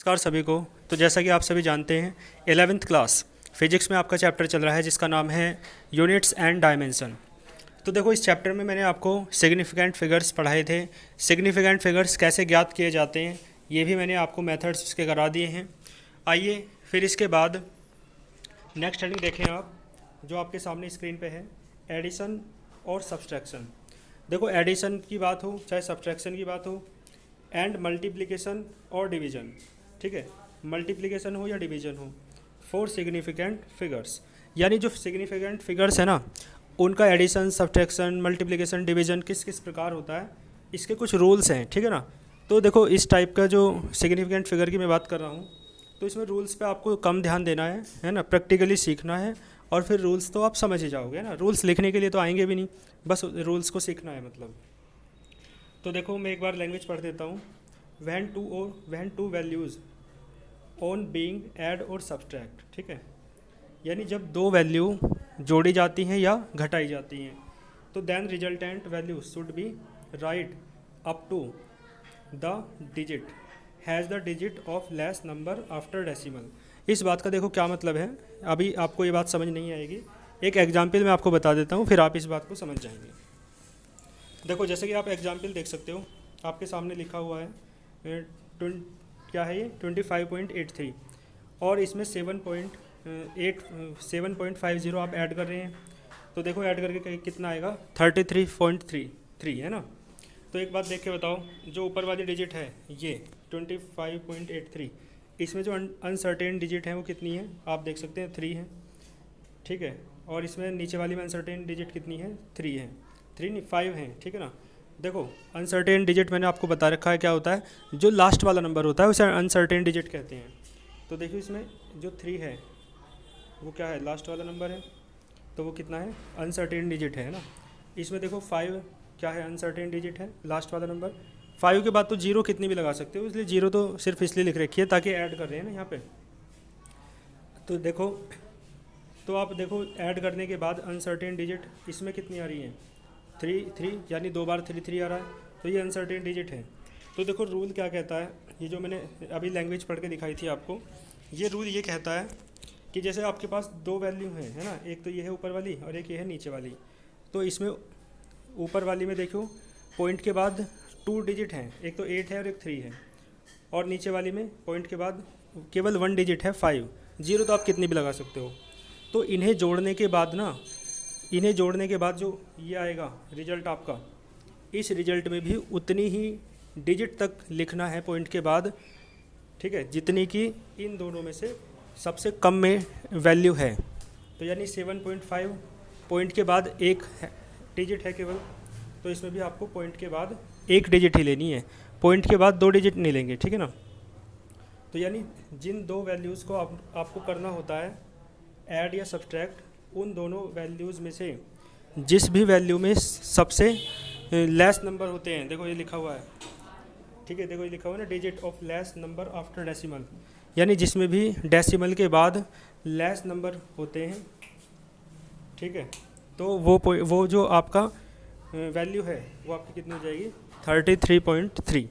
नमस्कार सभी को। तो जैसा कि आप सभी जानते हैं 11th क्लास फिजिक्स में आपका चैप्टर चल रहा है जिसका नाम है यूनिट्स एंड डायमेंशन। तो देखो इस चैप्टर में मैंने आपको सिग्निफिकेंट फिगर्स पढ़ाए थे। सिग्निफिकेंट फिगर्स कैसे ज्ञात किए जाते हैं ये भी मैंने आपको मेथड्स इसके करा दिए हैं। आइए फिर इसके बाद नेक्स्ट हेडिंग देखें आप, जो आपके सामने स्क्रीन पे है, एडिशन और सब्सट्रैक्शन। देखो एडिशन की बात हो चाहे सब्सट्रैक्शन की बात हो, एंड मल्टीप्लिकेशन और डिवीज़न, ठीक है, मल्टीप्लिकेशन हो या डिवीज़न हो, फॉर सिग्निफिकेंट फिगर्स, यानी जो सिग्निफिकेंट फिगर्स है ना उनका एडिशन सब्ट्रैक्शन मल्टीप्लिकेशन डिवीज़न किस किस प्रकार होता है, इसके कुछ रूल्स हैं, ठीक है ना। तो देखो इस टाइप का जो सिग्निफिकेंट फिगर की मैं बात कर रहा हूँ तो इसमें रूल्स पे आपको कम ध्यान देना है ना, प्रैक्टिकली सीखना है और फिर रूल्स तो आप समझ ही जाओगे ना। रूल्स लिखने के लिए तो आएंगे भी नहीं, बस रूल्स को सीखना है मतलब। तो देखो मैं एक बार लैंग्वेज पढ़ देता हूँ। When two values on being add और सब्सट्रैक्ट, ठीक है, यानी जब दो वैल्यू जोड़ी जाती हैं या घटाई जाती हैं तो then resultant value should be right up to the digit has the digit of less number after decimal. इस बात का देखो क्या मतलब है, अभी आपको ये बात समझ नहीं आएगी, एक एग्जाम्पल मैं आपको बता देता हूँ फिर आप इस बात को समझ जाएंगे। देखो जैसे कि आप एग्जाम्पल देख सकते हो, आपके सामने लिखा हुआ है क्या है ये 25.83 और इसमें 7.50 आप ऐड कर रहे हैं। तो देखो ऐड करके कितना आएगा 33.33 है ना। तो एक बात देख के बताओ, जो ऊपर वाली डिजिट है ये 25.83, इसमें जो अनसर्टेन डिजिट है वो कितनी है आप देख सकते हैं 3 है, ठीक है, और इसमें नीचे वाली में अनसर्टेन डिजिट कितनी है 3 है, 3 नहीं 5 है, ठीक है ना। देखो अनसर्टेन डिजिट मैंने आपको बता रखा है क्या होता है, जो लास्ट वाला नंबर होता है उसे अनसर्टेन डिजिट कहते हैं। तो देखिए इसमें जो 3 है वो क्या है, लास्ट वाला नंबर है, तो वो कितना है अनसर्टेन डिजिट है ना। इसमें देखो 5 क्या है, अनसर्टेन डिजिट है, लास्ट वाला नंबर। 5 के बाद तो जीरो कितनी भी लगा सकते हो, इसलिए जीरो तो सिर्फ इसलिए लिख रखी है ताकि ऐड कर रहे हैं ना यहाँ पे। तो देखो तो आप देखो ऐड करने के बाद अनसर्टेन डिजिट इसमें कितनी आ रही है 3 यानी 2 बार 3 आ रहा है, तो ये अनसर्टेन डिजिट है। तो देखो रूल क्या कहता है, ये जो मैंने अभी लैंग्वेज पढ़ के दिखाई थी आपको, ये रूल ये कहता है कि जैसे आपके पास दो वैल्यू हैं है ना, एक तो ये है ऊपर वाली और एक ये है नीचे वाली। तो इसमें ऊपर वाली में देखो पॉइंट के बाद 2 डिजिट हैं, एक तो 8 है और एक 3 है, और नीचे वाली में पॉइंट के बाद केवल 1 डिजिट है 5, जीरो तो आप कितनी भी लगा सकते हो। तो इन्हें जोड़ने के बाद जो ये आएगा रिजल्ट आपका, इस रिजल्ट में भी उतनी ही डिजिट तक लिखना है पॉइंट के बाद, ठीक है, जितनी कि इन दोनों में से सबसे कम में वैल्यू है। तो यानी 7.5 पॉइंट के बाद एक डिजिट है केवल, तो इसमें भी आपको पॉइंट के बाद एक डिजिट ही लेनी है, पॉइंट के बाद 2 डिजिट नहीं लेंगे, ठीक है ना। तो यानी जिन दो वैल्यूज़ को आपको करना होता है ऐड या सब्सट्रैक्ट, उन दोनों वैल्यूज़ में से जिस भी वैल्यू में सबसे लेस नंबर होते हैं, देखो ये लिखा हुआ है, ठीक है, देखो ये लिखा हुआ है ना, digit of less number after decimal, यानी जिसमें भी डेसिमल के बाद लेस नंबर होते हैं, ठीक है, तो वो जो आपका वैल्यू है वो आपकी कितनी हो जाएगी 33.3,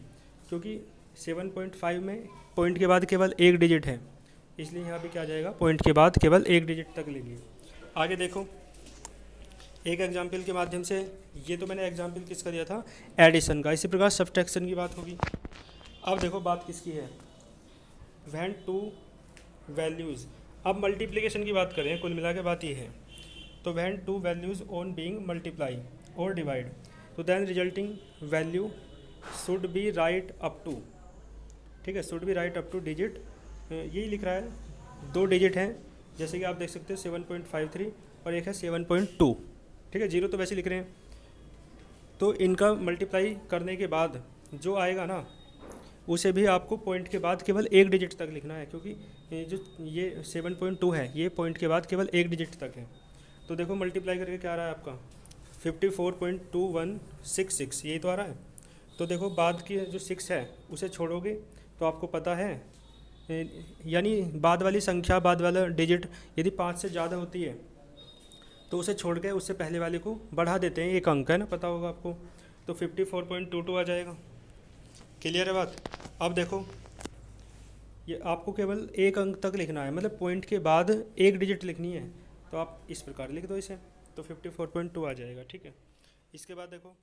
क्योंकि 7.5 में पॉइंट के बाद केवल एक डिजिट है, इसलिए यहाँ भी क्या आ जाएगा पॉइंट के बाद केवल एक डिजिट तक लेंगे। आगे देखो एक एग्जाम्पल के माध्यम से, ये तो मैंने एग्जाम्पल किसका दिया था एडिशन का, इसी प्रकार सब्ट्रैक्शन की बात होगी। अब देखो बात किसकी है, व्हेन टू वैल्यूज़। अब मल्टीप्लिकेशन की बात करें, कुल मिला के बात ये है, तो when two values on being multiply और डिवाइड, तो then resulting value should be right up to, ठीक है, should be right up to digit, यही लिख रहा है, 2 डिजिट हैं, जैसे कि आप देख सकते हो 7.53 और एक है 7.2, ठीक है, जीरो तो वैसे लिख रहे हैं। तो इनका मल्टीप्लाई करने के बाद जो आएगा ना उसे भी आपको पॉइंट के बाद केवल एक डिजिट तक लिखना है, क्योंकि ये 7.2 है, ये पॉइंट के बाद केवल एक डिजिट तक है। तो देखो मल्टीप्लाई करके क्या आ रहा है आपका 54.2166, यही तो आ रहा है। तो देखो बाद की जो 6 है उसे छोड़ोगे तो आपको पता है, यानी बाद वाली संख्या, बाद वाला डिजिट यदि 5 से ज़्यादा होती है तो उसे छोड़ के उससे पहले वाले को बढ़ा देते हैं, एक अंक है ना, पता होगा आपको, तो 54.22 आ जाएगा। क्लियर है बात। अब देखो ये आपको केवल एक अंक तक लिखना है, मतलब पॉइंट के बाद एक डिजिट लिखनी है। तो आप इस प्रकार लिख दो इसे, तो 54.2 आ जाएगा। ठीक है, इसके बाद देखो